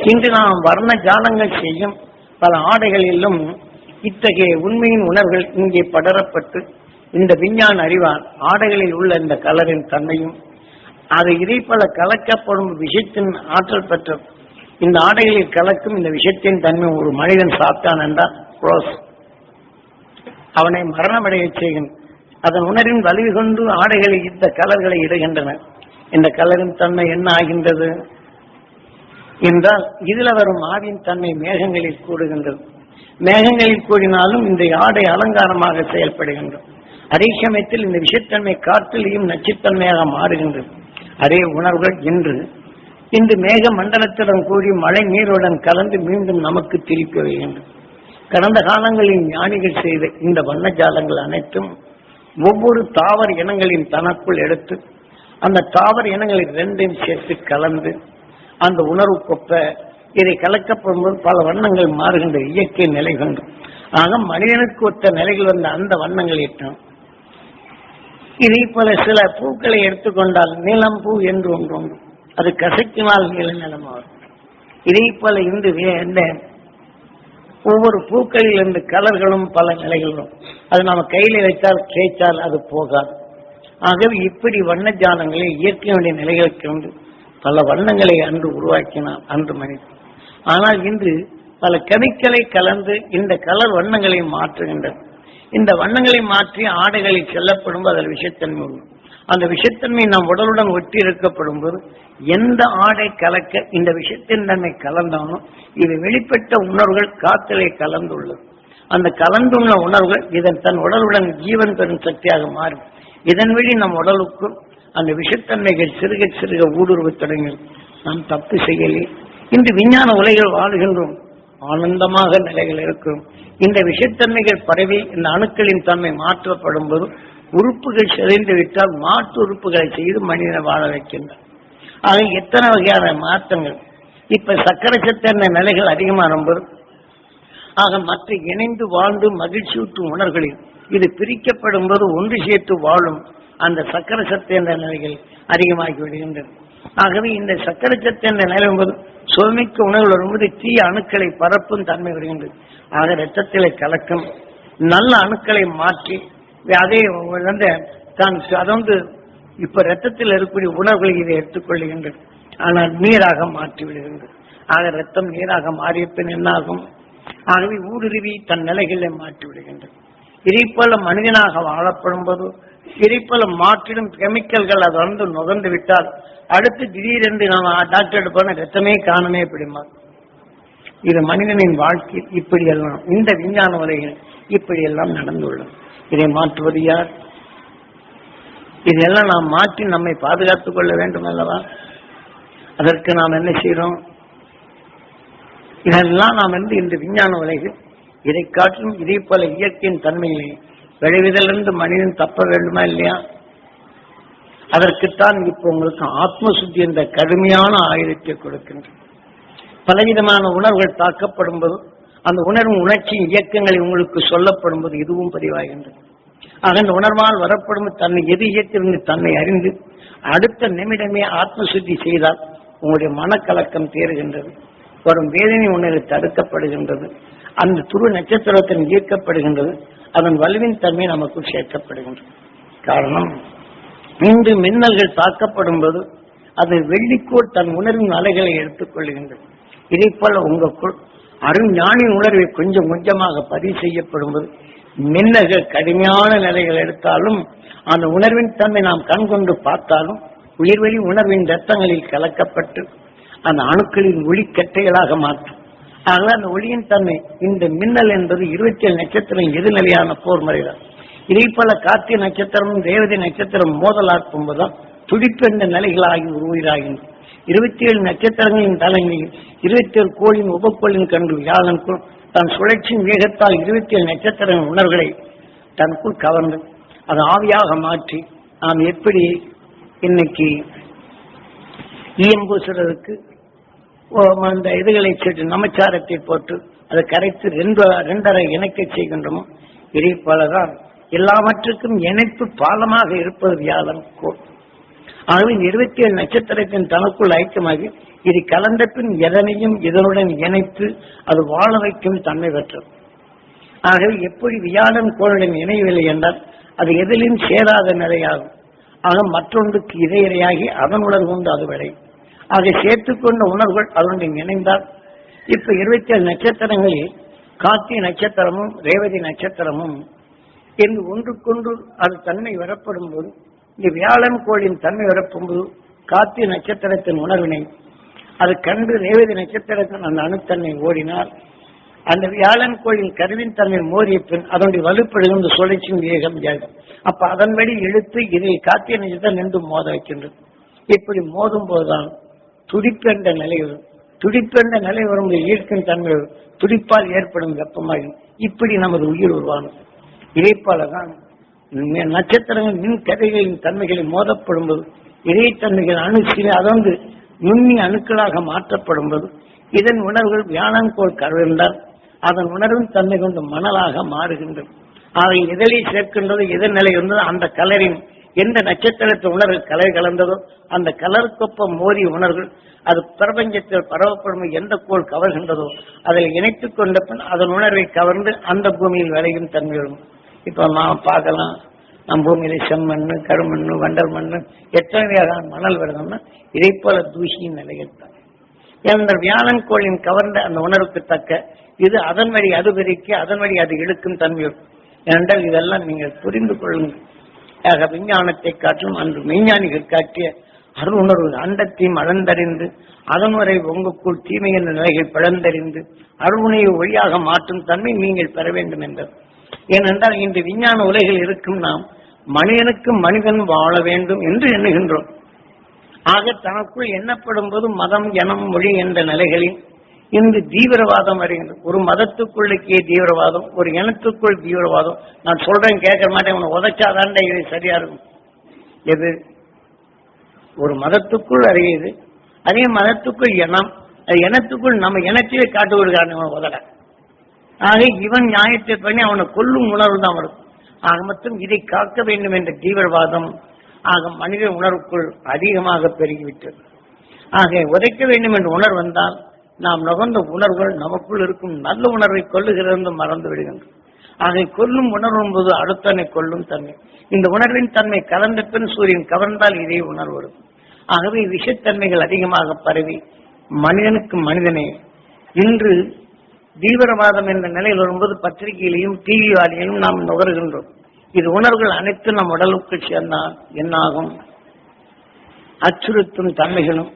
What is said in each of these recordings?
இன்று நாம் வர்ண ஜாலங்கள் செய்யும் பல ஆடைகளிலும் இத்தகைய உண்மையின் உணர்வுகள் இங்கே படரப்பட்டு இந்த விஞ்ஞான அறிவால் ஆடைகளில் உள்ள இந்த கலரின் தன்மையும் அது இதை பல கலக்கப்படும் விஷயத்தின் ஆற்றல் பெற்ற இந்த ஆடைகளில் கலக்கும் இந்த விஷயத்தின் தன்மை ஒரு மனிதன் சாப்பிட்டான் என்றால் குளோஸ் அவனை மரணமடைய செய்யும். அதன் உணர்வின் வலிவு கொண்டு ஆடைகளில் இந்த கலர்களை இடுகின்றன. இந்த கலரின் தன்மை என்ன ஆகின்றது என்றால் இதுல வரும் ஆவின் தன்மை மேகங்களில் கூடுகின்றது. மேகங்களில் கூடினாலும் இந்த ஆடை அலங்காரமாக செயல்படுகின்றது. அதே சமயத்தில் இந்த விஷத்தன்மை காற்றிலையும் நச்சுத்தன்மையாக மாறுகின்றது. அதே உணர்வுகள் இன்று மேக மண்டலத்துடன் கூடி மழை நீருடன் கலந்து மீண்டும் நமக்கு திருப்பி வருகின்றது. கடந்த காலங்களில் ஞானிகள் செய்த இந்த வண்ணஜாலங்கள் அனைத்தும் ஒவ்வொரு தாவர இனங்களின் தனக்குள் எடுத்து அந்த தாவர இனங்களில் ரெண்டையும் சேர்த்து கலந்து அந்த உணர்வு கொப்ப இதை கலக்கப்படும்போது பல வண்ணங்கள் மாறுகின்ற இயற்கை நிலை கொண்டு ஆக மனிதனுக்கு ஒத்த நிலைகள் வந்த அந்த வண்ணங்கள் ஏற்றம். இதை போல சில பூக்களை எடுத்துக்கொண்டால் நீலம் பூ என்று ஒன்று உண்டு. அது கசக்கினால் நீல நிலமாகும். இதை போல இந்த ஒவ்வொரு பூக்களில் இருந்து கலர்களும் பல நிலைகளும் அது நாம கையில வைத்தால் கேட்டால் அது போகாது. ஆகவே இப்படி வண்ணஜாலங்களை இயற்கையுடைய நிலைகளுக்கு கொண்டு பல வண்ணங்களை அன்று உருவாக்கினார் அன்று மனிதன். ஆனால் இன்று பல கெமிக்கலை கலந்து இந்த கலர் வண்ணங்களை மாற்றுகின்றன. இந்த வண்ணங்களை மாற்றி ஆடைகளில் செல்லப்படும் போது அதில் விஷத்தன்மை உண்டு. அந்த விஷத்தன்மை நம் உடலுடன் ஒட்டி இருக்கப்படும் போது எந்த ஆடை கலக்க இந்த விஷத்தின் தன்மை கலந்தாலும் இது வெளிப்பட்ட உணர்வுகள் காத்திலே கலந்துள்ளது. அந்த கலந்துள்ள உணர்வுகள் இதன் தன் உடலுடன் ஜீவன் பெறும் சக்தியாக மாறும். இதன் வழி நம் உடலுக்கும் அந்த விஷத்தன்மைகள் சிறுக சிறுக ஊடுருவ தொடங்கி நாம் தப்பு செய்யலே. இன்று விஞ்ஞான உலகில் வாழுகின்றோம். ஆனந்தமாக நிலைகள் இருக்கும். இந்த விஷத்தன்மைகள் பரவி இந்த அணுக்களின் தன்மை மாற்றப்படும் போது உறுப்புகள் சிதைந்து விட்டால் மாற்று உறுப்புகளை செய்து மனிதனை வாழ வைக்கின்றன. ஆக எத்தனை வகையான மாற்றங்கள் இப்ப சக்கரை சத்தென்ன நிலைகள் அதிகமான போது ஆக மற்ற இணைந்து வாழ்ந்து மகிழ்ச்சியூட்டும் உணர்வுகளில் இது பிரிக்கப்படும் போது ஒன்று சேர்த்து வாழும் அந்த சக்கரை சத்து என்ற நிலைகள் அதிகமாகி விடுகின்றன. ஆகவே இந்த சக்கரை சத்து என்ற நிலை என்பது சுவமிக்க உணர்வு வரும்போது தீய அணுக்களை பரப்பும் தன்மை வருகின்றது. ஆக ரத்தத்திலே கலக்கம் நல்ல அணுக்களை மாற்றி அதே அதாவது இப்ப ரத்தத்தில் இருக்கக்கூடிய உணர்வுகளை இதை எடுத்துக்கொள்ளுகின்றது. ஆனால் நீராக மாற்றி விடுகின்றது. ஆக ரத்தம் நீராக மாறிய பின் என்னாகும்? ஆகவே ஊடுருவி தன் நிலைகளை மாற்றி விடுகின்றது. இதை போல மனிதனாக வாழப்படும் போது இதை போல மாற்றிடும் கெமிக்கல்கள் அது வந்து நுகர்ந்து விட்டால் அடுத்து திடீரென்று நாம் டாக்டர் எடுப்போன ரத்தமே காணமே பிடிமா. இது மனிதனின் வாழ்க்கை இப்படியெல்லாம் இந்த விஞ்ஞான உலகில் இப்படியெல்லாம் நடந்துள்ளது. இதை மாற்றுவது யார்? இதெல்லாம் நாம் மாற்றி நம்மை பாதுகாத்துக் கொள்ள வேண்டும் அல்லவா? அதற்கு நாம் என்ன செய்யறோம்? இதெல்லாம் நாம் இந்த விஞ்ஞான உலகில் இதை காட்டும் இதே போல இயற்கையின் தன்மையிலே விளைவிலிருந்து மனிதன் தப்ப வேண்டுமா இல்லையா? அதற்குத்தான் இப்ப உங்களுக்கு ஆத்ம சுத்தி என்ற கடுமையான ஆயுதத்தை கொடுக்கின்ற பலவிதமான உணர்வுகள் தாக்கப்படும் போது அந்த உணர்வு உணர்ச்சியின் இயக்கங்களை உங்களுக்கு சொல்லப்படும் போது இதுவும் பதிவாகின்றது. ஆக அந்த உணர்வால் வரப்படும் தன்னை எது இயக்கிருந்து தன்னை அறிந்து அடுத்த நிமிடமே ஆத்ம சுத்தி செய்தால் உங்களுடைய மனக்கலக்கம் தேறுகின்றது. வரும் வேதனை உணர்வு தடுக்கப்படுகின்றது. அந்த துரு நட்சத்திரத்தின் ஈர்க்கப்படுகின்றது. அதன் வலுவின் தன்மை நமக்குள் சேர்க்கப்படுகின்றது. காரணம் இன்று மின்னல்கள் தாக்கப்படும் போது அது வெள்ளிக்கோள் தன் உணர்வின் அலைகளை எடுத்துக் கொள்கின்றது. இதை போல உங்களுக்குள் அருஞானின் உணர்வை கொஞ்சம் கொஞ்சமாக பதிவு செய்யப்படும் போது மின்னல்கள் கடுமையான நிலைகள் எடுத்தாலும் அந்த உணர்வின் தன்மை நாம் கண்கொண்டு பார்த்தாலும் உயிர்வெளி உணர்வின் ரத்தங்களில் கலக்கப்பட்டு அந்த அணுக்களின் ஒளிக்கட்டைகளாக மாற்றும். ஆக அந்த ஒளியின் தன்மை இந்த மின்னல் என்பது 27 நட்சத்திரம் எதிர்நிலையான போர் முறைதான். இதே போல கார்த்திகை நட்சத்திரமும் தேவதை நட்சத்திரம் மோதலாக்கும் போதுதான் துடிப்பு என்ற நிலைகளாகி உருவாகின்றன. 27 நட்சத்திரங்களின் தலைமையில் 27 கோளின் உபக்கோளின் கண்டு வியாழனுக்குள் தன் சுழற்சியின் வேகத்தால் 27 நட்சத்திர உணர்வுகளை தனக்குள் கவர்ந்து அது ஆவியாக மாற்றி நாம் எப்படி இன்னைக்கு ஈயம்பூசுறதுக்கு அந்த இதுகளை சேர்த்து நமச்சாரத்தை போட்டு அதை கரைத்து ரெண்டரை இணைக்க செய்கின்றோமோ இதே போலதான் எல்லாவற்றுக்கும் இணைப்பு பாலமாக இருப்பது வியாழன் கோள். ஆகவே 27 நட்சத்திரத்தின் தனக்குள் ஐக்கியமாகி இது கலந்த பின் எதனையும் இதனுடன் இணைத்து அது வாழ வைக்கும் தன்மை பெற்றது. ஆகவே எப்படி வியாழன் கோளுடன் இணையவில்லை என்றால் அது எதிலும் சேராத நிலையாகும். ஆக மற்றொன்றுக்கு இடையிறையாகி அதனுடன் கொண்டு அது விளை. ஆக சேர்த்துக்கொண்ட உணர்வுகள் அதனுடன் இணைந்தால் இப்ப 27 நட்சத்திரங்களில் கார்த்திகை நட்சத்திரமும் ரேவதி நட்சத்திரமும் என்று ஒன்றுக்கொன்று அது தன்மை வரப்படும் போது இந்த வியாழன் கோளின் தன்மை வரப்பும்போது கார்த்திகை நட்சத்திரத்தின் உணர்வினை அது கண்டு ரேவதி நட்சத்திரத்தின் அந்த அணுத்தன்மை ஓடினால் அந்த வியாழன் கோளின் கருவின் தன்மை மோதிய பின் அதனுடைய வலுப்படுகின்ற சுழற்சியின் வேகம் ஜாகும். அப்ப அதன்படி இழுத்து இதை கார்த்திகை நட்சத்திரம் நின்று மோத வைக்கின்றது. இப்படி மோதும் போதுதான் துடிப்பென்ற நிலை வரும். துடிப்பென்ற நிலை வரும்போது ஈர்க்கும் தன்மை துடிப்பால் ஏற்படும் வெப்பமாகும். இப்படி நமது உயிர் உருவானது. இதைப்போலதான் நட்சத்திரங்கள் மின் கதைகளின் தன்மைகளை மோதப்படும் போது இடைத்தன்மைகள் அணு சில அதொன்று நுண்ணிய அணுக்களாக மாற்றப்படும் போது இதன் உணர்வுகள் வியாழன்கோள் கருவிருந்தால் அதன் உணர்வின் தன்மை கொண்டு மணலாக மாறுகின்றது. அதை எதிலே சேர்க்கின்றது எதன் நிலை இருந்ததோ அந்த கலரின் எந்த நட்சத்திரத்தின் உணர்வு கலர் கலந்ததோ அந்த கலருக்கொப்பம் மோதிய உணர்வுகள் அது பிரபஞ்சத்தில் பரவப்படும் எந்த கோள் கவர்கின்றதோ அதில் இணைத்துக் கொண்ட பின் அதன் உணர்வை கவர்ந்து அந்த பூமியில் விளையும் தன்மை வரும். இப்ப நாம் பார்க்கலாம், நம் பூமியில செம்மண்ணு கருமண்ணு வண்டல் மண்ணு எத்தனை வகையான மணல் வருதுன்னா இதை போல தூசியின் நிலையில் தான் என்ற வியாழன் கோளின் கவர்ந்த அந்த உணர்வுக்கு தக்க இது அதன் வழி அது பெருக்கி அதன் வழி அது இழுக்கும் தன்மை என்றால் இதெல்லாம் நீங்கள் புரிந்து கொள்ளுங்கள். ஆக விஞ்ஞானத்தை காட்டும் அன்று மெய்ஞானிகள் காட்டிய அருள் உணர்வு அண்டத்தையும் அளந்தறிந்து அதன் வரை உங்களுக்குள் தீமை என்ற நிலைகள் பிளந்தறிந்து அருள்முனையை ஒளியாக மாற்றும் தன்மை நீங்கள் பெற வேண்டும் என்றது. ஏனென்றால் இன்று விஞ்ஞான உலகில் இருக்கும் நாம் மனிதனுக்கு மனிதன் வாழ வேண்டும் என்று எண்ணுகின்றோம். ஆக தனக்குள் எண்ணப்படும் போது மதம் இனம் மொழி என்ற நிலைகளில் இன்று தீவிரவாதம் வருகின்றது. ஒரு மதத்துக்குள்ளுக்கே தீவிரவாதம், ஒரு இனத்துக்குள் தீவிரவாதம். நான் சொல்றேன் கேட்க மாட்டேன், உன்னை உதைச்சாதான்டா இது சரியா இருக்கும். எது ஒரு மதத்துக்குள் அறியுது, அதே மதத்துக்குள் இனம், அது இனத்துக்குள் நம்ம இனத்தையே காட்டு விடுகிறான் உதட. ஆக இவன் நியாயத்தை பண்ணி அவனை கொல்லும் உணர்வு தான் வரும். ஆக மட்டும் இதை காக்க வேண்டும் என்ற தீவிரவாதம் ஆக மனித உணர்வுக்குள் அதிகமாக பெருகிவிட்டது. ஆக உதைக்க வேண்டும் என்ற உணர்வு வந்தால் நாம் நுகர்ந்த உணர்வுகள் நமக்குள் இருக்கும் நல்ல உணர்வை கொல்லுகிறது மறந்து விடுகின்றன. ஆக கொல்லும் உணர்வு என்பது அடுத்தனை கொல்லும் தன்மை. இந்த உணர்வின் தன்மை கலந்த பின் சூரியன் கவர்ந்தால் இதே உணர்வு வரும். ஆகவே விஷத்தன்மைகள் அதிகமாக பரவி மனிதனுக்கு மனிதனே இன்று தீவிரவாதம் என்ற நிலையில் வரும்போது பத்திரிகையிலையும் டிவி வாரியிலும் நாம் நுகர்கின்றோம். இது உணர்வுகள் அனைத்து நம் உடலுக்கு சேர்ந்தால் என்னாகும்? அச்சுறுத்தும் தன்மைகளும்.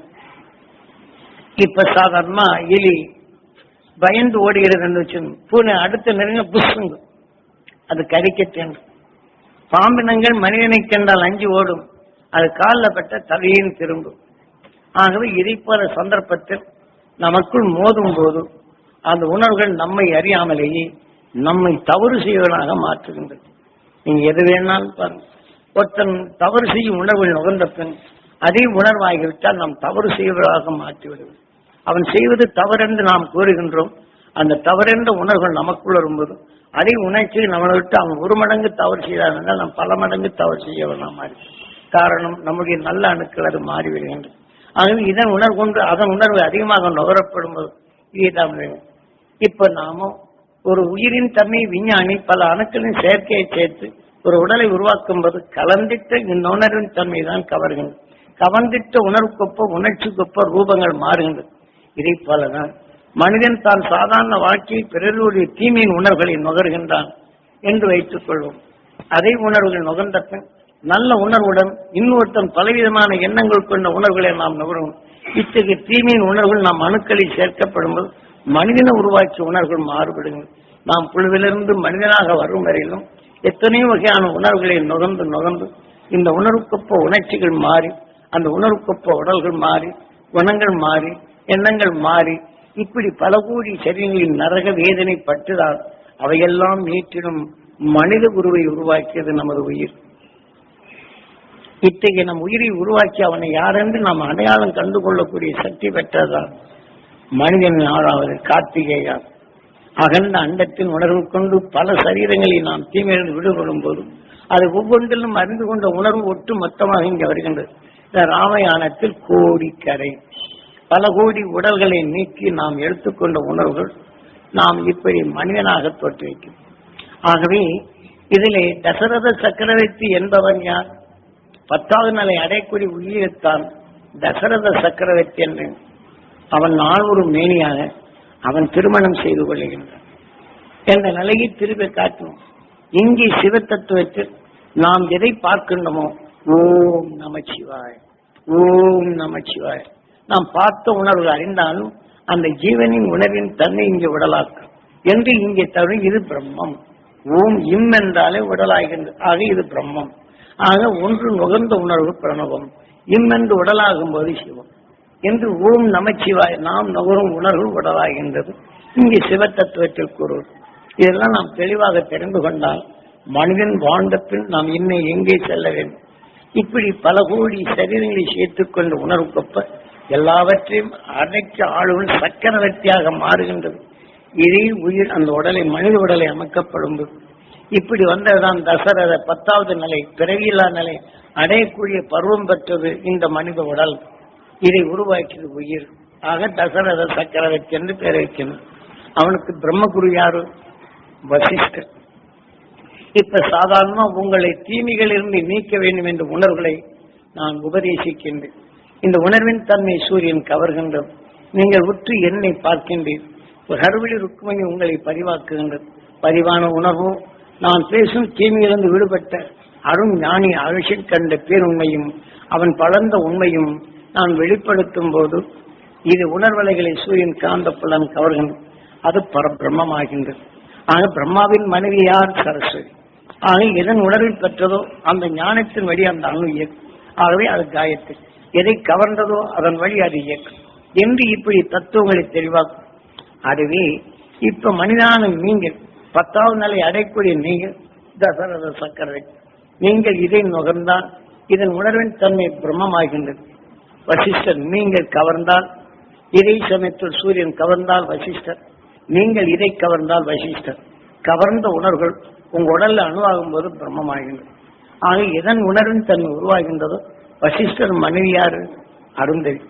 இப்ப சாதாரணமா எலி பயந்து ஓடுகிறது என்று வச்சு பூனை அடுத்த நெருங்க புஷ்ங்க அது கடிக்கத்தேன். பாம்பினங்கள் மனிதனை கண்டால் அஞ்சு ஓடும், அது காலில் பட்ட தலையின் திரும்பும். ஆகவே இதை போல சந்தர்ப்பத்தில் நமக்குள் மோதும் போது அந்த உணர்வுகள் நம்மை அறியாமலேயே நம்மை தவறு செய்வதாக மாற்றுகின்றது. நீங்க எது வேணாலும் பாருங்க, ஒருத்தன் தவறு செய்யும் உணர்வுகள் நுகர்ந்த பின் அதே உணர்வாகிவிட்டால் நாம் தவறு செய்வதாக மாற்றிவிடுவோம். அவன் செய்வது தவறென்று நாம் கூறுகின்றோம். அந்த தவறென்ற உணர்வுகள் நமக்குள் வரும்போது அதே உணர்ச்சியை நம்மளை விட்டு அவன் ஒரு மடங்கு தவறு செய்தார் என்றால் நாம் பல மடங்கு தவறு செய்ய வேணாம் மாறி. காரணம் நம்முடைய நல்ல அணுக்கள் அது மாறிவிடுகின்றது. ஆகவே இதன் உணர்வு கொண்டு அதன் உணர்வு அதிகமாக நுகரப்படும் போது இதுதான் வேணும். இப்ப நாமும் ஒரு உயிரின் தன்மை விஞ்ஞானி பல அணுக்களின் செயற்கையை சேர்த்து ஒரு உடலை உருவாக்கும் போது கலந்திட்ட இந்த உணர்வின் தன்மை தான் கவர்கின்றது. கவர்ந்திட்ட உணர்வுக்கொப்ப உணர்ச்சிக்கொப்ப ரூபங்கள் மாறுகின்றது. இதை போலதான் மனிதன் தான் சாதாரண வாழ்க்கையில் பிறருடைய தீமையின் உணர்வுகளை நுகர்கின்றான் என்று வைத்துக் கொள்வோம். அதே உணர்வுகள் நுகர்ந்த பின் நல்ல உணர்வுடன் இன்னொருத்தன் பலவிதமான எண்ணங்கள் கொண்ட உணர்வுகளை நாம் நுகரும். இத்தகைய தீமையின் உணர்வுகள் நாம் அணுக்களில் சேர்க்கப்படும்போது மனிதனை உருவாக்கிய உணர்வுகள் மாறுபடுங்கள். நாம் புழுவிலிருந்து மனிதனாக வரும் வரையிலும் எத்தனையோ வகையான உணர்வுகளை நுகர்ந்து நுகர்ந்து இந்த உணர்வுக்கொப்ப உணர்ச்சிகள் மாறி அந்த உணர்வுக்கொப்ப உடல்கள் மாறி குணங்கள் மாறி எண்ணங்கள் மாறி இப்படி பல கோடி சரீரங்களின் நரக வேதனை பட்டுதான் அவையெல்லாம் மீட்டிடும் மனித உருவை உருவாக்கியது நமது உயிர். இத்தகைய நம் உயிரை உருவாக்கி அவனை யாரென்று நாம் அடையாளம் கண்டுகொள்ளக்கூடிய சக்தி பெற்றதான் மனிதனின் 6வது கார்த்திகேயா. அகண்ட அண்டத்தின் உணர்வு கொண்டு பல சரீரங்களில் நாம் தீமையிலிருந்து விடுபடும் போது அது ஒவ்வொன்றிலும் அறிந்து கொண்ட உணர்வு ஒட்டு மொத்தமாக இங்கே வருகின்றது. இந்த ராமாயணத்தில் கோடிக்கரை பல கோடி உடல்களை நீக்கி நாம் எடுத்துக்கொண்ட உணர்வுகள் நாம் இப்படி மனிதனாக தோற்றுவிக்கும். ஆகவே இதிலே தசரத சக்கரவர்த்தி என்பவன் யார்? 10வது நிலை அடையக்கூடிய உயிரைத்தான் தசரத சக்கரவர்த்தி என்று அவன் நால்வரு மேனியாக அவன் திருமணம் செய்து கொள்ளுகின்றான் என்ற நிலையை திருப்பி காட்டும். இங்கே சிவ தத்துவத்தில் நாம் எதை பார்க்கின்றோமோ ஓம் நமச்சிவாய் ஓம் நமச்சிவாய் நாம் பார்த்த உணர்வு அறிந்தாலும் அந்த ஜீவனின் உணர்வின் தன்னை இங்கே உடலாக்கும் என்று இங்கே தவிர இது பிரம்மம். ஓம் இம் என்றாலே உடலாகின்றது. ஆக இது பிரம்மம். ஆக ஒன்று நுகர்ந்த உணர்வு பிரணவம், இம் என்று உடலாகும் போது சிவம் என்று ஓம் நமச்சிவாய் நாம் நுகரும் உணர்வு உடலாகின்றது. இங்கே சிவ தத்துவத்தில் கூறுவது இதெல்லாம் நாம் தெளிவாக தெரிந்து கொண்டால் மனிதன் வாழ்ந்த பின் நாம் இன்னும் எங்கே செல்ல வேண்டும். இப்படி பல கோடி சரீரங்களை சேர்த்துக் கொண்ட உணர்வுக்கொப்ப எல்லாவற்றையும் அடைக்க ஆளுவன் சக்கரவர்த்தியாக மாறுகின்றது. இதே உயிர் அந்த உடலை மனித உடலை அமைக்கப்படும் இப்படி வந்ததுதான் தசரத 10வது நிலை பிறவியில்லா நிலை அடையக்கூடிய பருவம் பெற்றது இந்த மனித உடல். இதை உருவாக்கியது உயிர். ஆக தசரத சக்கரவர்த்தி என்று பெயர் வைக்கணும். அவனுக்கு பிரம்மகுரு யாரு? வசிஷ்டர். இப்ப சாதாரணமா உங்களை தீமைகளிலிருந்து நீக்க வேண்டும் என்ற உணர்வுகளை நான் உபதேசிக்கின்றேன். இந்த உணர்வின் தன்மை சூரியன் கவர்கின்றது. நீங்கள் உற்று என்னை பார்க்கின்றீர். கருவிழி ருக்குமணி உங்களை பதிவாக்குகின்றது. பதிவான உணர்வு நான் பேசும் தீமையிலிருந்து விடுபட்ட அருண் ஞானி அழிஷன் கண்ட பேருண்மையும் அவன் பலர்ந்த உண்மையும் நான் வெளிப்படுத்தும் போது இது உணர்வலைகளை சூரியன் காந்த புலன் கவர்கின்றது. அது பரபிரம்மமாகின்றது. ஆக பிரம்மாவின் மனைவி யார்? சரஸ்வதி. ஆக எதன் உணர்வில் பெற்றதோ அந்த ஞானத்தின் வழி அந்த அணு இயக்கும். ஆகவே அது காயத்ரி. எதை கவர்ந்ததோ அதன் வழி அது இயக்கும் என்று இப்படி தத்துவங்களை தெளிவாக்கும். அதுவே இப்ப மனிதான நீங்கள் 10வது நிலை அடையக்கூடிய நீங்கள் தசரத சக்கரவர்த்தி. நீங்கள் இதை நுகர்ந்தால் இதன் உணர்வின் தன்மை பிரம்மமாகின்றது. வசிஷ்டர் நீங்கள் கவர்ந்தால் இதை சமயத்தில் சூரியன் கவர்ந்தால் வசிஷ்டர், நீங்கள் இதை கவர்ந்தால் வசிஷ்டர். கவர்ந்த உணர்வுகள் உங்க உடல்ல அணுவாகும் போது பிரம்மமாகின்றது. ஆக எதன் உணர்வின் தன்மை உருவாகின்றதோ வசிஷ்டர் மனைவி யாரு? அருந்ததி.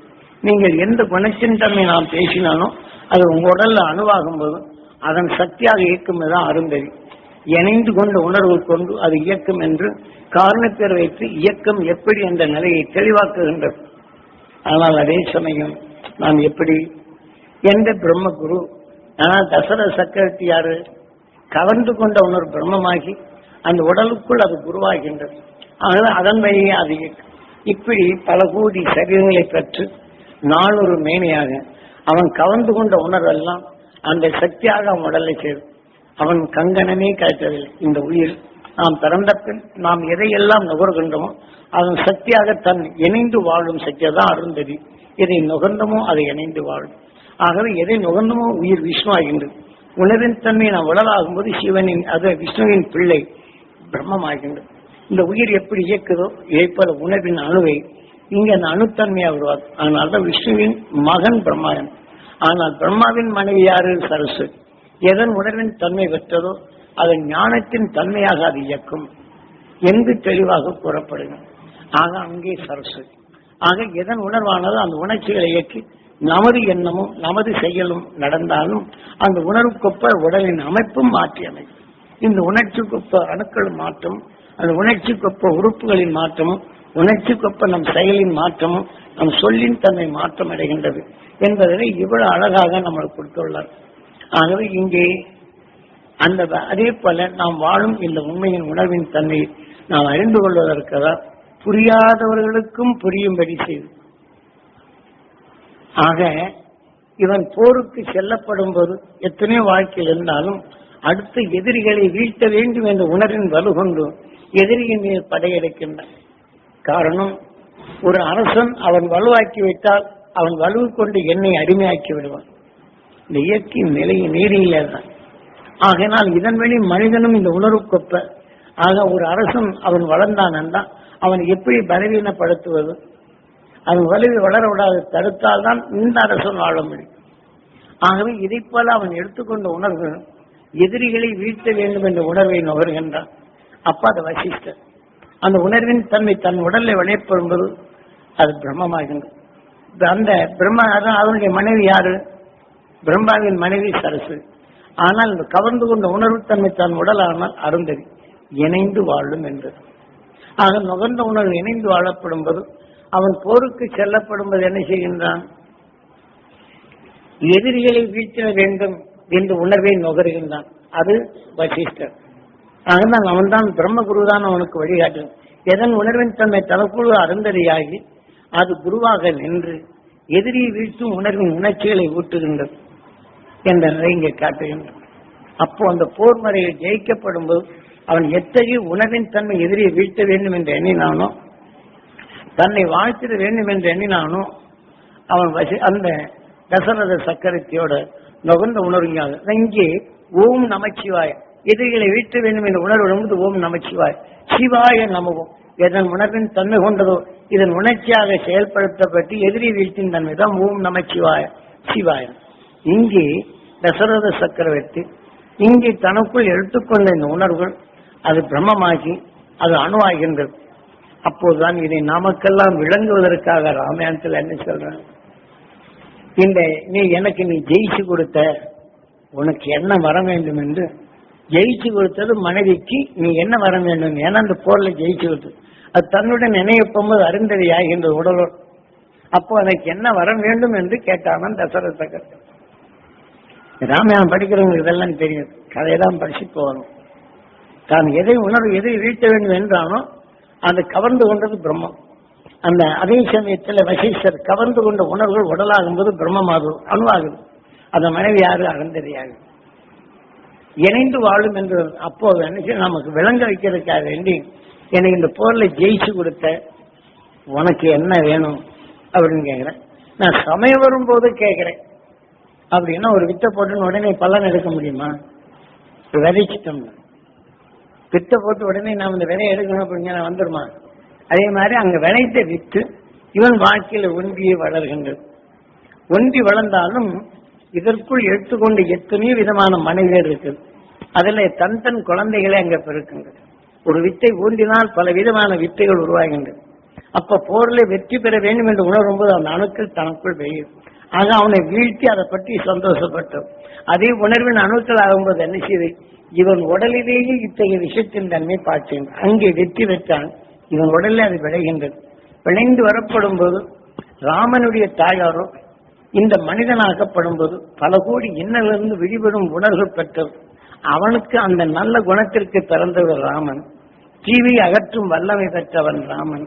நீங்கள் எந்த குணத்தின் தன்மை நாம் பேசினாலும் அது உங்க உடல்ல அணுவாகும் போது அதன் சக்தியாக இயக்கும் தான் அருந்ததி. இணைந்து கொண்ட உணர்வு கொண்டு அது இயக்கம் என்று காரணப்பேர் வைத்து இயக்கம் எப்படி என்ற நிலையை தெளிவாக்குகின்றது. ஆனால் அதே சமயம் நாம் எப்படி எந்த பிரம்மகுரு? ஆனால் தசரத சக்கரவர்த்தி யாரு? கவர்ந்து கொண்ட உணர்வு பிரம்மமாகி அந்த உடலுக்குள் அது குருவாகின்றது. ஆகவே அதன் வழியே அது இயக்கம். இப்படி பல கோடி சரீரங்களை பெற்று நாளொரு மேனையாக அவன் கவர்ந்து கொண்ட உணர்வெல்லாம் அந்த சக்தியாக அவன் உடலை சேரும். அவன் கங்கணமே கழித்ததில்லை. இந்த உயிர் நாம் பிறந்த பின் நாம் எதையெல்லாம் நுகர்கின்றோமோ அதன் சக்தியாக தன் இணைந்து வாழும் சக்தியை தான் அருந்ததி. எதை நுகர்ந்தமோ அதை இணைந்து வாழும். ஆகவே எதை நுகர்ந்தமோ உயிர் விஷ்ணு ஆகின்றது. உணர்வின் தன்மை நாம் உடலாகும் போது சிவனின் அது விஷ்ணுவின் பிள்ளை பிரம்மமாகின்றது. இந்த உயிர் எப்படி இயக்குதோ இதை போல உணர்வின் அணுவை இங்கே அந்த அணுத்தன்மையாக உருவாக்கும். அதனால்தான் விஷ்ணுவின் மகன் பிரம்மாயன். ஆனால் பிரம்மாவின் மனைவி யாரு? சரஸ்வதி. எதன் உணர்வின் தன்மை பெற்றதோ அதன் ஞானத்தின் தன்மையாக அது இயக்கும் என்று தெளிவாக கூறப்படுகிறது. ஆக அங்கே சரஸ்வதி. ஆக எதன் உணர்வானதோ அந்த உணர்ச்சிகளை இயக்கி நமது எண்ணமும் நமது செயலும் நடந்தாலும் அந்த உணர்வுக்கொப்ப உடலின் அமைப்பும் மாற்றி அமைக்கும். இந்த உணர்ச்சிக்கொப்ப அணுக்கள் மாற்றம், அந்த உணர்ச்சிக்கொப்ப உறுப்புகளின் மாற்றமும் உணர்ச்சிக்கொப்ப நம் செயலின் மாற்றமும் நம் சொல்லின் தன்மை மாற்றம் அடைகின்றது என்பதை இவ்வளவு அழகாக நம்மளுக்கு கொடுத்துள்ளார். ஆகவே இங்கே அந்த அதே போல நாம் வாழும் இந்த உண்மையின் உணர்வின் தன்மையை நாம் அறிந்து கொள்வதற்குதான் புரியாதவர்களுக்கும் புரியும்படி செய்து. ஆக இவன் போருக்கு செல்லப்படும் போது எத்தனையோ வாழ்க்கையில் இருந்தாலும் அடுத்த எதிரிகளை வீழ்த்த வேண்டும் என்ற உணர்வின் வலுகொண்டு எதிரியின் மேல் படையெடுக்கின்றான். காரணம், ஒரு அரசன் அவன் வலுவாக்கி வைத்தால் அவன் வலுவு கொண்டு என்னை அடிமையாக்கி விடுவான். இந்த இயற்கையின் நிலையை நீரிலே தான். ஆகையினால் இதன் வழி மனிதனும் இந்த உணர்வுக்கொப்ப. ஆக ஒரு அரசன் அவன் வளர்ந்தான் என்றால் அவன் எப்படி பலவீனப்படுத்துவது? அவன் வலுவை வளர விடாது தடுத்தால் தான் இந்த அரசன் வாழ முடியும். ஆகவே இதை போல அவன் எடுத்துக்கொண்ட உணர்வு எதிரிகளை வீழ்த்த வேண்டும் என்ற உணர்வை நுகர்கின்றான். அப்ப அது வசிஷ்டர். அந்த உணர்வின் தன்மை தன் உடலை விளையப்படும்போது அது பிரம்மமாகின்றது. அந்த பிரம்மா அவனுடைய மனைவி யாரு? பிரம்மாவின் மனைவி சரஸ்வதி. ஆனால் இந்த கவர்ந்து கொண்ட உணர்வு தன்மை தன் உடலானால் அருந்ததி இணைந்து வாழும் என்றது. ஆக நுகர்ந்த உணர்வு இணைந்து வாழப்படும் போது அவன் போருக்கு செல்லப்படும் போது என்ன செய்கின்றான்? எதிரிகளை வீழ்த்திட வேண்டும் என்று உணர்வை நுகர்கின்றான். அது வசிஷ்டர். அதனால் அவன் தான் பிரம்மகுரு தான் அவனுக்கு வழிகாட்டு. எதன் உணர்வின் தன்மை தனக்குழு அருந்ததியாகி அது குருவாக நின்று எதிரியை வீழ்த்தும் உணர்வின் உணர்ச்சிகளை ஊட்டுகின்றது என்ற நிலை இங்கே காட்டுகின்றான். அப்போ அந்த போர் முறையில் ஜெயிக்கப்படும் போது அவன் எத்தகைய உணர்வின் தன்மை எதிரியை வீழ்த்த வேண்டும் என்று எண்ணினானோ, தன்னை வாழ்த்திட வேண்டும் என்று எண்ணினானோ, அவன் அந்த தசரத சக்கரத்தையோட நுகர்ந்த உணர்வுங்க. இங்கே ஓம் நமச்சிவாய எதிரிகளை வீழ்த்த வேண்டும் என்ற உணர்வு வரும்போது ஓம் நமச்சிவாய் சிவாய நமவும் எதன் உணர்வின் தன்மை கொண்டதோ இதன் உணர்ச்சியாக செயல்படுத்தப்பட்டு எதிரி வீழ்த்தின் தன்மை தான் ஓம் நமச்சிவாய சிவாய. இங்கே தசரத சக்கரவர்த்தி இங்கே தனக்குள் எடுத்துக்கொண்ட இந்த உணர்வுகள் அது பிரம்மமாகி அது அணுவாகின்றது. அப்போதுதான் இதை நமக்கெல்லாம் விளங்குவதற்காக ராமாயணத்தில் என்ன சொல்றேன்? இந்த நீ ஜெயிச்சு கொடுத்த உனக்கு என்ன வர வேண்டும் என்று ஜெயிச்சு கொடுத்தது மனைவிக்கு நீ என்ன வர வேண்டும்? ஏன்னா அந்த போர்ல ஜெயிச்சு கொடுத்தது அது தன்னுடன் நினைவுப்போது அருந்ததி ஆகின்ற உடலோடு. அப்போ எனக்கு என்ன வர வேண்டும் என்று கேட்டான் தசரத சக்கரவர்த்தி. ராமாயணம் படிக்கிறவங்களுக்கு இதெல்லாம் தெரியும், கதையெல்லாம் படிச்சு போகணும். தான் எதை உணர்வு எதை வீழ்த்த வேண்டும் என்றானோ அது கவர்ந்து கொண்டது பிரம்மம். அந்த அதே சமயத்தில் வசிஷ்டர் கவர்ந்து கொண்ட உணர்வுகள் உடலாகும் போது பிரம்மமாகும் அணுவாகுது. அந்த மனைவி யாரு? அருந்ததியாகும் இணைந்து வாழும் என்று. அப்போது நினைச்சு நமக்கு விளங்க வைக்கிறதுக்காக வேண்டி எனக்கு இந்த போர்ல ஜெயிச்சு கொடுத்த உனக்கு என்ன வேணும் அப்படின்னு கேட்கிறேன். நான் சமயம் வரும்போது கேட்கிறேன். அப்படின்னா ஒரு வித்தை போட்டுன்னு உடனே பலன் எடுக்க முடியுமா? விதைச்சிட்டோம்னா வித்தை போட்டு உடனே நாம் இந்த விதையை எடுக்கணும் அப்படிங்கிற வந்துருமா? அதே மாதிரி அங்க விளைத்த வித்து இவன் வாழ்க்கையில ஒன்றியே வளர்கின்றது. ஒன்றி வளர்ந்தாலும் இதற்குள் எடுத்துக்கொண்டு எத்தனையோ விதமான மனைவியர் இருக்குது. அதுல தன் குழந்தைகளே அங்க பிறக்கின்றது. ஒரு வித்தை ஊன்றினால் பல விதமான வித்தைகள் உருவாகின்றது. அப்ப போர்ல வெற்றி பெற வேண்டும் என்று உணரும் போது அந்த அணுக்கள் தனக்குள் பெய்யும். ஆக அவனை வீழ்த்தி அதை பற்றி சந்தோஷப்பட்டோம். அதே உணர்வின் அணுக்கள் ஆகும்போது என்ன செய்து இவன் உடலிலேயே இத்தகைய விஷயத்தின் தன்மை பார்த்தேன். அங்கே வெற்றி பெற்றான். இவன் உடலில் அது விளைகின்றது. விளைந்து வரப்படும் போது ராமனுடைய தாயாரோ இந்த மனிதனாக்கப்படும் போது பல கோடி இன்னலிருந்து விடுபடும் உணர்வு பெற்றது. அவனுக்கு அந்த நல்ல குணத்திற்கு பிறந்தவர் ராமன். தீவை அகற்றும் வல்லமை பெற்றவன் ராமன்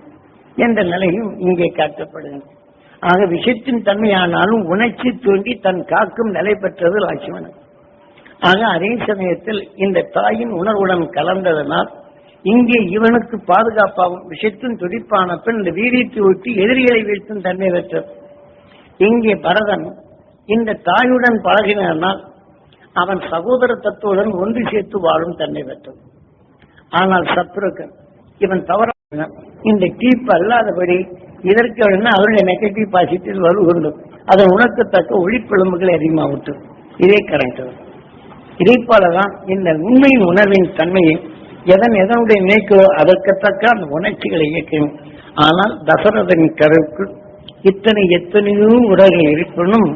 என்ற நிலையும் இங்கே காட்டப்படுகிறது. ஆக விஷயத்தின் தன்மையானாலும் உணர்ச்சி தூண்டி தன் காக்கும் நிலை பெற்றது லட்சுமணன். ஆக அதே சமயத்தில் இந்த தாயின் உணர்வுடன் கலந்ததனால் இங்கே இவனுக்கு பாதுகாப்பாகும் விஷயத்தின் துடிப்பான பெண் இந்த வீரியத்தை ஊட்டி எதிரிகளை வீழ்த்தும் தன்மை பெற்றது. இங்கே பரதன் இந்த தாயுடன் பழகினால் அவன் சகோதரத்துடன் ஒன்று சேர்த்து வாழும் தன்மை பெற்றது. ஆனால் சத்ருகன் இவன் தவறான இந்த டீப் அல்லாதபடி இதற்கு அவருடைய நெகட்டிவ் பாசிட்டிவ் வருகின்றது. அதன் உணர்த்தத்தக்க ஒளிப்பெழும்புகளை அதிகமாகட்டு. இதே கரெக்ட். இதே போலதான் இந்த உண்மையின் உணர்வின் தன்மையை எதனுடைய நினைக்கோ அதற்கத்தக்க அந்த உணர்ச்சிகளை இயக்கும். ஆனால் தசரதனின் கருவுக்கு எத்தனையோ உடல்கள் இருப்பினும்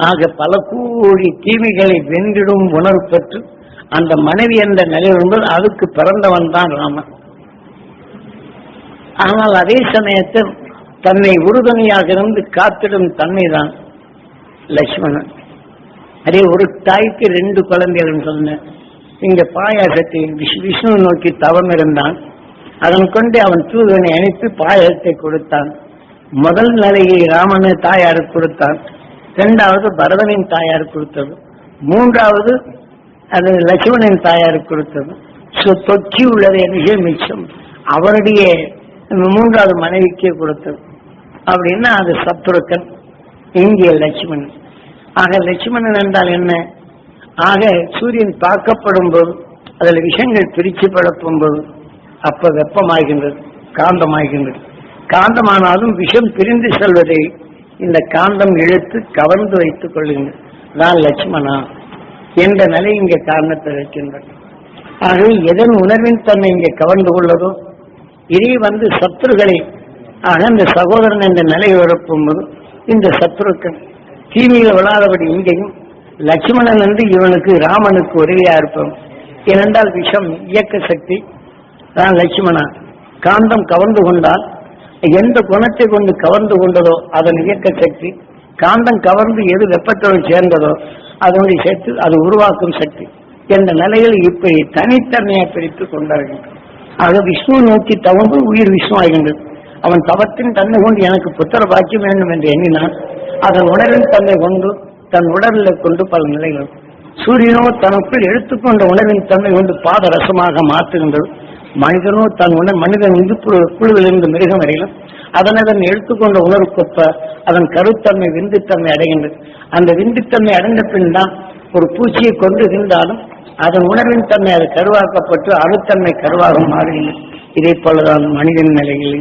ஆக பல கோடி தீமைகளை வென்றிடும் உணர்வு பெற்று அந்த மனைவி என்ற நிலை வரும்போது அதுக்கு பிறந்தவன் தான் ராமன். ஆனால் அதே சமயத்தில் தன்னை உறுதுணையாக இருந்து காத்திடும் தன்மைதான் லட்சுமணன். அதே ஒரு தாய்க்கு 2 குழந்தைகள் சொன்ன இங்க பாயாசத்தை விஷ்ணு நோக்கி தவம் இருந்தான். அதன் கொண்டு அவன் தூதனை அனுப்பி பாயாசத்தை கொடுத்தான். முதல் நிலையை ராமன தாயாருக்கு கொடுத்தான். 2வது பரதனின் தாயார் கொடுத்தது. 3வது அது லட்சுமணன் தாயாருக்கு கொடுத்தது. தொக்கி உள்ளது மிக மிச்சம் அவருடைய 3வது மனைவிக்கே கொடுத்தது. அப்படின்னா அது சத்ருகன், இங்கே லட்சுமணன். ஆக லட்சுமணன் என்றால் என்ன? ஆக சூரியன் தாக்கப்படும் போது அதில் விஷங்கள் பிரிச்சு பழப்பும் போது அப்ப வெப்பமாகின்றது, காந்தமாகின்றது. காந்தமானாலும் விஷம் பிரிந்து செல்வதை இந்த காந்தம் இழுத்து கவர்ந்து வைத்துக் கொள்ளுங்கள். நான் லட்சுமணா என்ற நிலை இங்கே காரணத்தை வைக்கின்றது. ஆகவே எதன் உணர்வின் தன்னை இங்கே கவர்ந்து கொள்ளதோ இதே சத்துருகளை ஆக இந்த சகோதரன் என்ற நிலை வரப்போகும்போது இந்த சத்ருக்கன் தீமையில விழாதபடி இங்கேயும் லட்சுமணன் என்று இவனுக்கு ராமனுக்கு உதவியா இருப்போம். ஏனென்றால் விஷம் இயக்க சக்தி தான் லட்சுமணா. காந்தம் கவர்ந்து கொண்டால் எந்த குணத்தை கொண்டு கவர்ந்து கொண்டதோ அதன் இயக்க சக்தி, காந்தம் கவர்ந்து எது வெப்பத்தோடு சேர்ந்ததோ அதனுடைய சேர்த்து அது உருவாக்கும் சக்தி என்ற நிலையில் இப்படி தனித்தன்மையை பிரித்து கொண்டார்கள். ஆக விஷ்ணு நோக்கி தவந்து உயிர் விஷ்ணு ஆகின்றது. அவன் தவத்தின் தன்மை கொண்டு எனக்கு புத்திர பாக்கியம் வேண்டும் என்று எண்ணினான். அதன் உணர்வின் தன்மை கொண்டு தன் உடலில் கொண்டு பல நிலைகள். சூரியனோ தனக்குள் எடுத்துக்கொண்ட உணர்வின் தன்மை கொண்டு பாத ரசமாக மாற்றுகின்றது. மனிதனோ தன் மனிதன் இந்து குழுவிலிருந்து மிருகம் வரையிலும் அதன் எடுத்துக்கொண்ட உணர்வுக்கொப்ப அதன் கருத்தன்மை விந்துத்தன்மை அடைகின்றது. அந்த விந்துத்தன்மை அடைந்த பின் தான் ஒரு பூச்சியை கொண்டு இருந்தாலும் அதன் உணர்வின் தன்மை அது கருவாக்கப்பட்டு அணுத்தன்மை கருவாக மாறுகின்றது. இதே போலதான் மனிதன் நிலையில்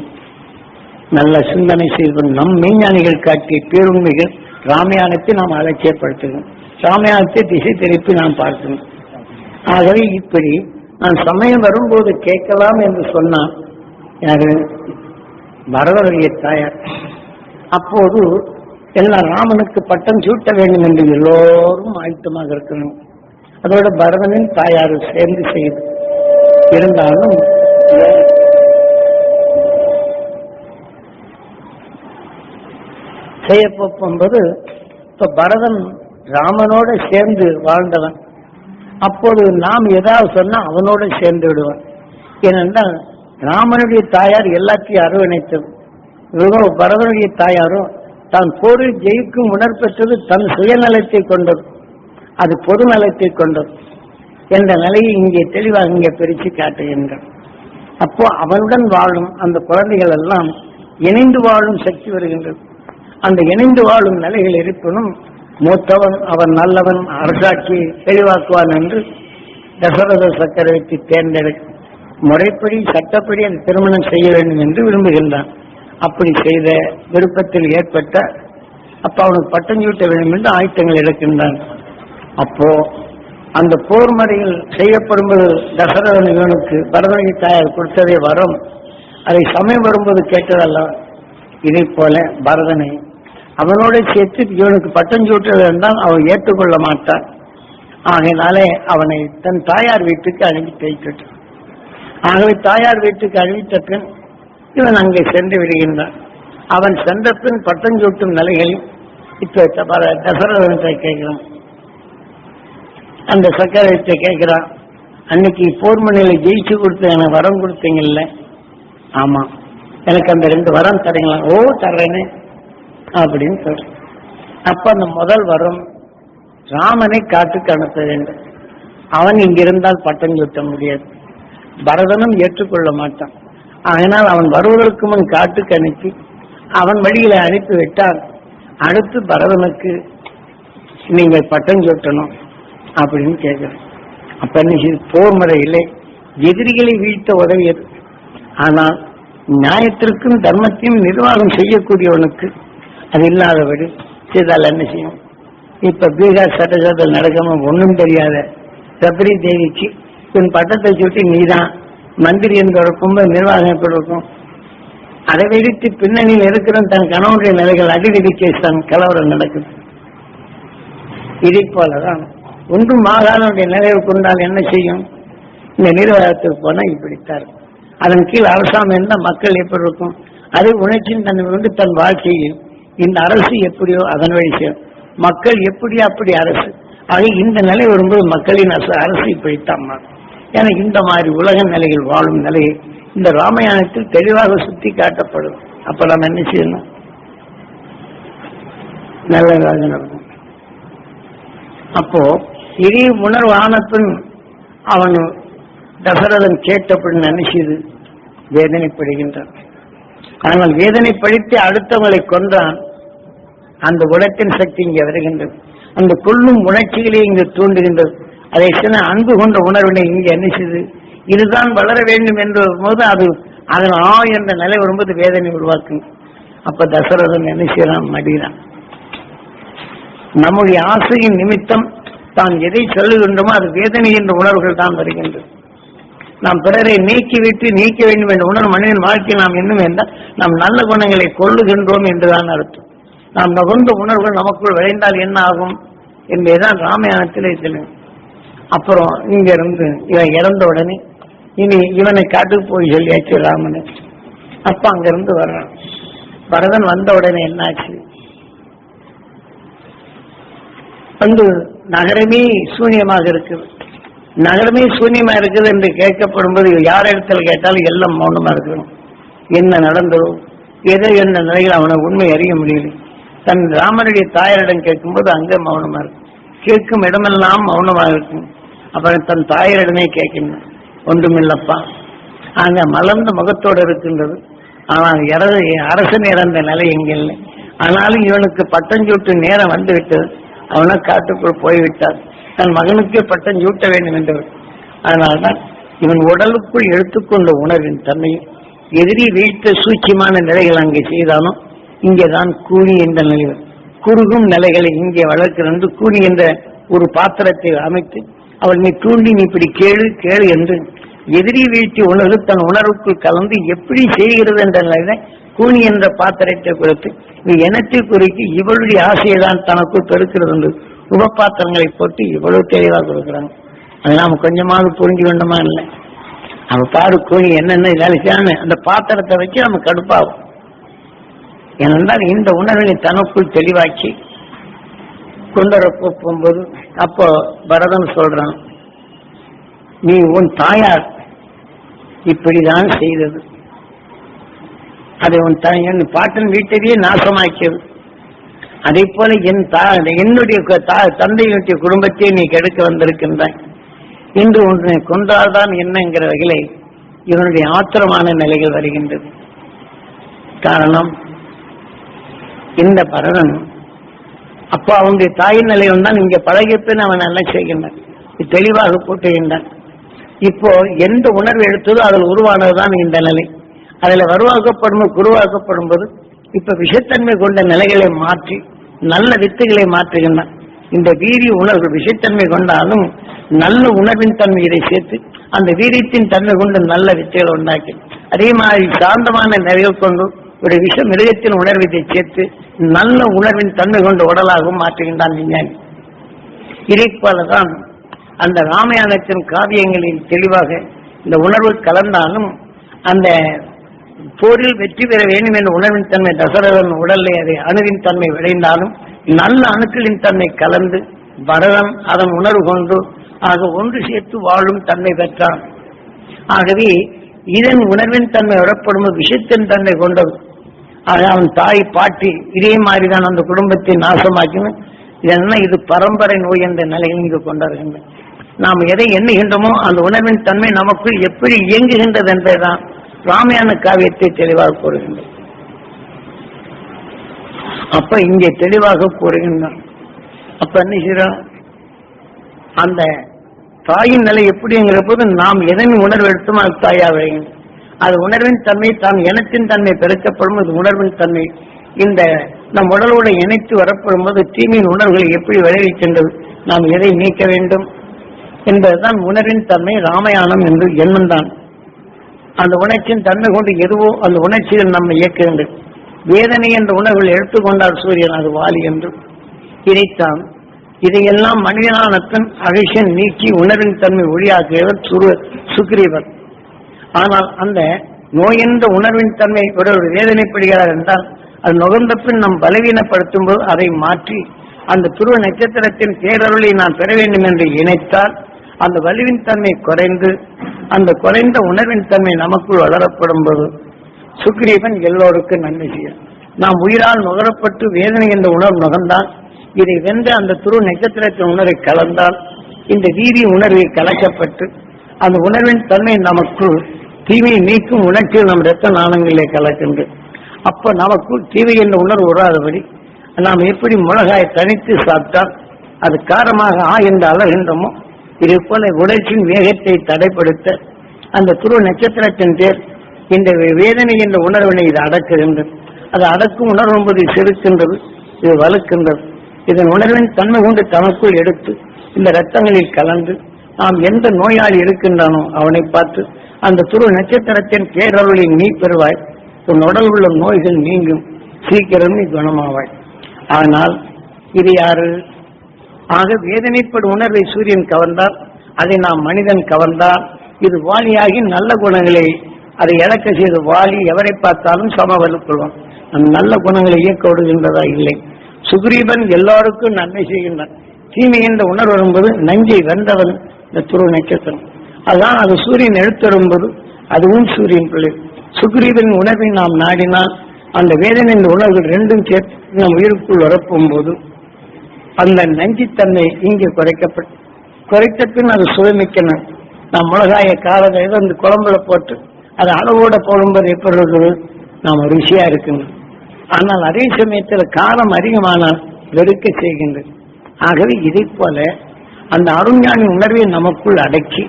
நல்ல சிந்தனை செய்து நம் மெய்ஞானிகள் காட்டிய பேருண்மைகள் ராமாயணத்தை நாம் அலட்சியப்படுத்துகிறோம். ராமாயணத்தை திசை திருப்பி நாம் பார்க்கணும். ஆகவே இப்படி நான் சமயம் வரும்போது கேட்கலாம் என்று சொன்னான் யாரு? பரதனுடைய தாயார். அப்போது எல்லாம் ராமனுக்கு பட்டம் சூட்ட வேண்டும் என்று எல்லோரும் ஆயத்தமாக இருக்கணும். அதோட பரதனின் தாயார் சேர்ந்து செய்து இருந்தாலும் செய்யப்போகும்போது இப்ப பரதன் ராமனோட சேர்ந்து வாழ்ந்தவன். அப்போது நாம் ஏதாவது சொன்னா அவனோட சேர்ந்து விடுவான். ஏனென்றால் ராமனுடைய தாயார் எல்லாத்தையும் அரவணைத்தது. பரதனுடைய தாயாரும் தான் போரில் ஜெயிக்கும் உணர்பெற்றது தன் சுயநலத்தை கொண்டது, அது பொது நலத்தை கொண்டது என்ற நிலையை இங்கே தெளிவாக இங்கே பிரித்து காட்டுகின்றான். அப்போ அவனுடன் வாழும் அந்த குழந்தைகள் எல்லாம் இணைந்து வாழும் சக்தி வருகின்றது. அந்த இணைந்து வாழும் நிலைகள் இருப்பினும் மூத்தவன் அவன் நல்லவன் அரசாட்சியை தெளிவாக்குவான் என்று தசரத சக்கரவர்த்தி தேர்ந்தெடுக்க முறைப்படி சட்டப்படி அந்த திருமணம் செய்ய வேண்டும் என்று விரும்புகின்றான். அப்படி செய்த விருப்பத்தில் ஏற்பட்ட அப்ப அவனுக்கு பட்டம் சூட்ட வேண்டும் என்று ஆயத்தங்கள் எடுக்கின்றான். அப்போ அந்த போர் முறையில் செய்யப்படும்போது தசரதன் இவனுக்கு பரதனுடைய தாயார் கொடுத்ததே வரும். அதை சமயம் வரும்போது கேட்டதல்ல. இதை போல பரதனை அவனோட சேர்த்து இவனுக்கு பட்டம் சூட்டுறது என்றால் அவன் ஏற்றுக்கொள்ள மாட்டான். ஆகையினாலே அவனை தன் தாயார் வீட்டுக்கு அனுப்பி வைக்கட்டும். ஆகவே தாயார் வீட்டுக்கு அறிவித்த பின் இவன் அங்கே சென்று விடுகின்றான். அவன் சென்ற பின் பட்டம் சூட்டும் நிலைகளில் இப்ப தசரதனை கேட்கிறான். அந்த சக்கரவர்த்தியை கேட்கிறான், அன்னைக்கு போர் மனையில ஜெயிச்சு கொடுத்து எனக்கு வரம் கொடுத்தீங்கல்ல? ஆமா, எனக்கு அந்த 2 வரம் தரீங்களா? ஓ தர்றேனே அப்படின்னு சொல்ற. அப்ப அந்த முதல் வரம் ராமனை காட்டுக்கு அனுப்ப வேண்டும். அவன் இங்கிருந்தால் பட்டம் சூட்ட முடியாது, பரதனும் ஏற்றுக்கொள்ள மாட்டான். அதனால் அவன் வருவதற்கு முன் காட்டுக்கு அனுப்பி அவன் வழியில அனுப்பிவிட்டால் அடுத்து பரதனுக்கு நீங்கள் பட்டம் சூட்டணும் அப்படின்னு கேட்கிறேன். அப்ப என்ன போர் முறையிலே எதிரிகளை வீழ்த்த உதவியது. ஆனால் நியாயத்திற்கும் தர்மத்தையும் நிர்வாகம் செய்யக்கூடியவனுக்கு அது இல்லாதபடி செய்தால் என்ன செய்யும்? இப்ப பீகார் சட்டசபையில் நடக்காம ஒன்றும் தெரியாத சபரி தேவிக்கு உன் பட்டத்தை சுட்டி நீதான் மந்திரி என்று இருக்கும்போது நிர்வாகம் எப்படி இருக்கும்? அதை வெடித்து பின்னணியில் இருக்கிற தன் கணவனுடைய நிலைகள் அடிக்கடி கேஸ் தான் கலவரம் நடக்குது. இதை போலதான் ஒன்றும் மாகாணனுடைய நிலையை கொண்டால் என்ன செய்யும்? இந்த நிர்வாகத்துக்கு போனா இப்படித்தான். அதன் கீழ் அரசாங்கம் இருந்தால் மக்கள் எப்படி இருக்கும்? அதை உணர்ச்சியின் தன்மை கொண்டு தன் வாழ்க்கையில் இந்த அரசு எப்படியோ அதன் வழி செய்யும். மக்கள் எப்படியோ அப்படி அரசு. ஆக இந்த நிலை வரும்போது மக்களின் அரசு இப்படித்தான். ஏன்னா இந்த மாதிரி உலக நிலையில் வாழும் நிலையை இந்த ராமாயணத்தில் தெளிவாக சுட்டி காட்டப்படும். அப்ப நம்ம என்ன செய்யணும்? நல்லதாக நடக்கும். அப்போ இதே உணர்வு ஆன பின் அவன் தசரதன் கேட்டப்படி நினைச்சது வேதனைப்படுகின்றான். ஆனால் வேதனைப்படுத்தி அடுத்தவங்களை கொன்றான். அந்த உலகத்தின் சக்தி இங்கே வருகின்றது. அந்த கொள்ளும் உணர்ச்சிகளே இங்கு தூண்டுகின்றது. அதை அன்பு கொண்ட உணர்வினை இங்கே என்ன செய்து இதுதான் வளர வேண்டும் என்ற போது அது அதன் என்ற நிலை வரும்போது வேதனை உருவாக்கும். அப்ப தசரதன் என்ன செய்யறான்? மடிகிறான். நம்முடைய ஆசையின் நிமித்தம் தான் எதை சொல்லுகின்றோமோ அது வேதனை என்ற உணர்வுகள் தான் வருகின்றது. நாம் பிறரை நீக்கிவிட்டு நீக்க வேண்டும் என்ற உணர்வு மனிதன் வாழ்க்கை நாம் இன்னும் என்றால் நாம் நல்ல குணங்களை கொள்ளுகின்றோம் என்றுதான் அர்த்தம். நாம் நுகர்ந்த உணர்வுகள் நமக்குள் விளைந்தால் என்ன ஆகும் என்பதுதான் ராமாயணத்திலே தெரியும். அப்புறம் இங்க இருந்து இவன் இறந்த உடனே இனி இவனை காட்டுக்கு போய் சொல்லியாச்சு ராமனு. அப்ப அங்கிருந்து வர்றான். பரதன் வந்த உடனே என்னாச்சு, வந்து நகரமே சூன்யமாக இருக்குது. நகரமே சூன்யமா இருக்குது என்று கேட்கப்படும் போது யார் இடத்துல கேட்டாலும் எல்லாம் மௌனமா இருக்கணும். என்ன நடந்ததோ ஏதோ என்ற நிலையில் அவனை உண்மை அறிய முடியல. தன் ராமனுடைய தாயாரிடம் கேட்கும்போது அங்கே மௌனமா இருக்கும். கேட்கும் இடமெல்லாம் மௌனமாக இருக்கும். அப்புறம் தன் தாயாரிடமே கேட்கணும். ஒன்றுமில்லப்பா, அங்க மலர்ந்த முகத்தோடு இருக்கின்றது. ஆனால் அரசன் இறந்த நிலை எங்கே இல்லை. ஆனாலும் இவனுக்கு பட்டஞ்சூட்டு நேரம் வந்து விட்டது. அவனை காட்டுக்குள் போய்விட்டார். தன் மகனுக்கே பட்டம் சூட்ட வேண்டும் என்றவர். அதனால்தான் இவன் உடலுக்குள் எடுத்துக்கொண்ட உணர்வின் தன்மையும் எதிரி வீழ்த்த சூட்சியமான நிலைகள் அங்கே செய்தாலும் இங்கேதான் கூனி என்ற நிலைகள் குறுகும் நிலைகளை இங்கே வளர்க்கிறது. கூனி என்ற ஒரு பாத்திரத்தை அமைத்து அவள் நீ தூண்டி நீ இப்படி கேளு கேளு என்று எதிரி வீழ்ச்சி உணர்வு தன் உணர்வுக்குள் கலந்து எப்படி செய்கிறது என்ற நிலையில கூனி என்ற பாத்திரத்தை கொடுத்து இது எனத்தை குறித்து இவளுடைய ஆசையை தான் தனக்குள் பெருக்கிறது என்று உபபாத்திரங்களை போட்டு இவ்வளவு தெளிவாக கொடுக்குறாங்க. அது நாம கொஞ்சமாவது புரிஞ்சு வேண்டுமா இல்லை. அவ பாரு கூனி என்னென்ன வேலைக்கான அந்த பாத்திரத்தை வச்சு நம்ம கடுப்பாகும். ஏனென்றால் இந்த உணர்வினை தனக்குள் தெளிவாக்கி கொண்டர போகும்போது அப்போ பரதன் சொல்றான், நீ உன் தாயார் இப்படிதான் செய்தது, அதை உன் பாட்டன் வீட்டையே நாசமாக்கியது. அதே போல என்னுடைய தந்தையினுடைய குடும்பத்தை நீ கெடுக்க வந்திருக்கின்றாய். இன்று உன்னை கொன்றால்தான் என்னங்கிற வகையிலே இவனுடைய ஆத்திரமான நிலைகள் வருகின்றது. காரணம், இந்த பரதன் அப்போ அவனுடைய தாயின் நிலையம் தான் இங்க பழகிப்பின் அவன் நல்லா செய்கின்றான், தெளிவாக கூட்டுகின்றான். இப்போ எந்த உணர்வு எடுத்ததோ அதில் உருவானதுதான் இந்த நிலை. அதில் உருவாக்கப்படும் போது இப்ப விஷத்தன்மை கொண்ட நிலைகளை மாற்றி நல்ல வித்துகளை மாற்றுகின்றான். இந்த வீரிய உணர்வு விஷத்தன்மை கொண்டாலும் நல்ல உணர்வின் தன்மை இதை சேர்த்து அந்த வீரியத்தின் தன்மை கொண்டு நல்ல வித்தைகளை உண்டாக்கி அதே மாதிரி சாந்தமான நிலைகள் கொண்டு ஒரு விஷ மிருகத்தின் உணர்வை சேர்த்து நல்ல உணர்வின் தன்மை கொண்டு உடலாகவும் மாற்றுகின்றான் விஞ்ஞானி. இதை போலதான் அந்த ராமாயணத்தின் காவியங்களில் தெளிவாக இந்த உணர்வு கலந்தாலும் அந்த போரில் வெற்றி பெற வேண்டும் என்ற உணர்வின் தன்மை தசரதன் உடலை அதை அணுவின் தன்மை விளைந்தாலும் நல்ல அணுக்களின் தன்மை கலந்து பரதன் அதன் உணர்வு கொண்டு ஆக ஒன்று சேர்த்து வாழும் தன்மை பெற்றான். ஆகவே இதன் உணர்வின் தன்மை விடப்படும் விஷயத்தின் தன்மை கொண்டது. ஆக அவன் தாய் பாட்டி இதே மாதிரிதான் அந்த குடும்பத்தை நாசமாக்கினோம். இதெல்லாம் இது பரம்பரை நோய் என்ற நிலையில் இங்கு கொண்டாடுகின்றன. நாம் எதை எண்ணுகின்றோமோ அந்த உணர்வின் தன்மை நமக்குள் எப்படி இயங்குகின்றது என்பதுதான் ராமாயண காவியத்தை தெளிவாக கூறுகின்றது. அப்ப இங்கே தெளிவாக கூறுகின்றான். அப்ப என்ன செய்யறோம், அந்த தாயின் நிலை எப்படிங்கிற போது நாம் எதன் உணர்வு எடுத்தோம் அது தாயாக விளைகின்றோம். அது உணர்வின் தன்மை தான் இனத்தின் தன்மை பெருக்கப்படும். அது உணர்வின் தன்மை இந்த நம் உடலோடு இணைத்து வரப்படும் போது தீமையின் உணர்வுகளை எப்படி விளைவிக்கின்றது, நாம் எதை நீக்க வேண்டும் என்பதுதான் உணர்வின் தன்மை. ராமாயணம் என்று எண்ணம் தான் அந்த உணர்ச்சியின் தன்மை கொண்டு எதுவோ அந்த உணர்ச்சிகள் நம்மை இயக்குகின்றது. வேதனை என்ற உணர்வுகள் எடுத்துக்கொண்டால் சூரியன் அது வாலி என்று இதைத்தான். இதையெல்லாம் மனிதனானத்தன் அகிஷன் நீக்கி உணர்வின் தன்மை ஒளியாக்குகிறவர் சுக்ரீவர். ஆனால் அந்த நோயென்ற உணர்வின் தன்மை ஒரு வேதனைப்படுகிறார் என்றால் அது நுகர்ந்த பின் நம் பலவீனப்படுத்தும் போது அதை மாற்றி அந்த துருவ நட்சத்திரத்தின் பேரருளை நான் பெற வேண்டும் என்று இணைத்தால் அந்த வலுவின் தன்மை குறைந்து அந்த குறைந்த உணர்வின் தன்மை நமக்குள் வளரப்படும் போது சுக்ரீவன் எல்லோருக்கும் நன்மை செய்யும். நாம் உயிரால் நுகரப்பட்டு வேதனை என்ற உணர்வு நுகர்ந்தால் இதை வென்ற அந்த துருவ நட்சத்திரத்தின் உணர்வை கலந்தால் இந்த வீரிய உணர்வை கலக்கப்பட்டு அந்த உணர்வின் தன்மை நமக்குள் தீமையை நீக்கும் உணர்ச்சியில் நம் இரத்த நாணங்களிலே கலக்கின்றது. அப்ப நமக்குள் தீமை என்ற உணர்வு வராதபடி நாம் எப்படி மிளகாயை தனித்து சாப்பிட்டால் அது காரமாக என்று அலர்கின்றமோ இதே போல உணர்ச்சியின் வேகத்தை தடைப்படுத்த அந்த துருவ நட்சத்திரத்தின் பேர் இந்த வேதனை என்ற உணர்வினை இது அடக்குகின்றது. அது அடக்கும் உணர்வு என்பது செலுக்கின்றது, இது வலுக்கின்றது. இதன் உணர்வின் தன்மை கொண்டு தனக்குள் எடுத்து இந்த இரத்தங்களில் கலந்து நாம் எந்த நோயாளி இருக்கின்றானோ அவனை பார்த்து அந்த துருவ நட்சத்திரத்தின் பேரருளை நீ பெறுவாய், உன் உடல் உள்ள நோய்கள் நீங்கும், சீக்கிரம் நீ குணமாவாய். ஆனால் இது யாரு? ஆக வேதனைப்படும் உணர்வை சூரியன் கவர்ந்தால், அதை நாம் மனிதன் கவர்ந்தால், இது வாலியாகி நல்ல குணங்களை அதை இழக்க செய்த வாலி எவரை பார்த்தாலும் சமவலுக்குள்வான். அந்த நல்ல குணங்களை இயக்க விடுகின்றதா? இல்லை. சுக்ரீவன் எல்லாருக்கும் நன்மை செய்கின்றான். தீமை என்ற உணர்வு வரும்போது நஞ்சை வென்றவன் இந்த துருவ நட்சத்திரம். அதுதான் அது சூரியன் எடுத்துரும்போது அதுவும் சூரியன் பிள்ளை. சுக்ரீவன் உணர்வை நாம் நாடினால் அந்த வேதனை என்ற உணர்வுகள் ரெண்டும் சேர்த்து நம் உயிருக்குள் வரப்பும் போது அந்த நஞ்சித்தன்மை இங்கே குறைத்த பின் அது சுவைமிக்கணும். நாம் மிளகாய காலத்தை அந்த குழம்புல போட்டு அது அளவோட போடும்போது எப்படி இருக்குது? நாம் ருசியா இருக்குங்க. ஆனால் அதே சமயத்தில் காரம் அதிகமானால் வெறுக்க செய்கின்றது. ஆகவே இதை போல அந்த அருஞானி உணர்வை நமக்குள் அடக்கி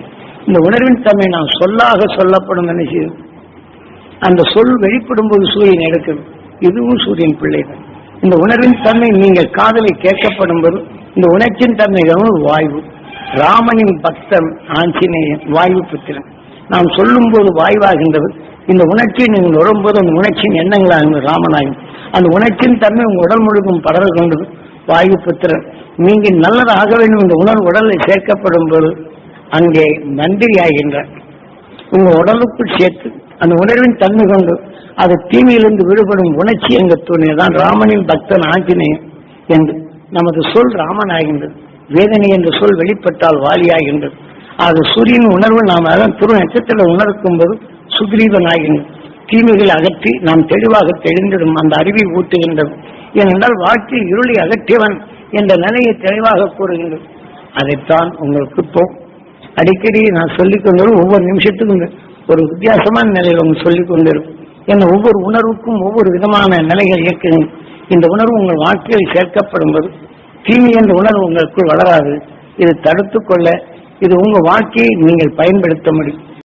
இந்த உணர்வின் தன்மை நாம் சொல்லாக சொல்லப்படும் என்ன செய்யும்? அந்த சொல் வெளிப்படும் போது சூரியன் எடுக்கும். இதுவும் சூரியன் பிள்ளைகள். இந்த உணர்வின் தன்மை நீங்கள் காதலை கேட்கப்படும் போது இந்த உணர்ச்சியின் தன்மைகளும் வாயு. ராமனின் பக்தன் ஆஞ்சநேயன் வாயு புத்திரன். நாம் சொல்லும் போது வாயுவாகின்றது. இந்த உணர்ச்சியை நீங்கள் வரும்போது அந்த உணர்ச்சியின் எண்ணங்களாகும் ராமனாகும். அந்த உணர்ச்சியின் தன்மை உங்கள் உடல் முழுக்கும் படர கொண்டது வாயு புத்திரன். நீங்கள் நல்லதாக வேண்டும் இந்த உணர்வு உடலில் சேர்க்கப்படும் போது அங்கே மந்திரி ஆகின்றார். உங்க உடலுக்குள் சேர்த்து அந்த உணர்வின் தன்மை கொண்டு அது தீமையிலிருந்து விடுபடும் உணர்ச்சி எங்க தோணியதான் ராமனின் பக்தன் ஆஞ்சநேயன் என்று நமது சொல் ராமன் ஆகின்றது. வேதனை என்ற சொல் வெளிப்பட்டால் வாலியாகின்றது. அது சூரியன் உணர்வு நாம் அதான் துருவ நட்சத்திர உணர்க்கும் போது சுக்ரீவன் ஆகின்றது. தீமைகளை அகற்றி நாம் தெளிவாக தெளிந்திடும் அந்த அறிவை ஊட்டுகின்றது. ஏனென்றால் வாழ்க்கையில் இருளை அகற்றியவன் என்ற நிலையை தெளிவாக கூறுகின்றது. அதைத்தான் உங்களுக்கு இப்போ அடிக்கடி நான் சொல்லிக் கொண்டிருக்கும். ஒவ்வொரு நிமிஷத்துக்கும் ஒரு வித்தியாசமான நிலையில் அவங்க சொல்லிக் கொண்டிருக்கும். ஏன்னா ஒவ்வொரு உணர்வுக்கும் ஒவ்வொரு விதமான நிலைகள் இயக்குங்கள். இந்த உணர்வு உங்கள் வாழ்க்கையில் சேர்க்கப்படும் போது தீமை என்ற உணர்வு உங்களுக்குள் வளராது. இது தடுத்துக் கொள்ள இது உங்க வாழ்க்கையை நீங்கள் பயன்படுத்த முடியும்.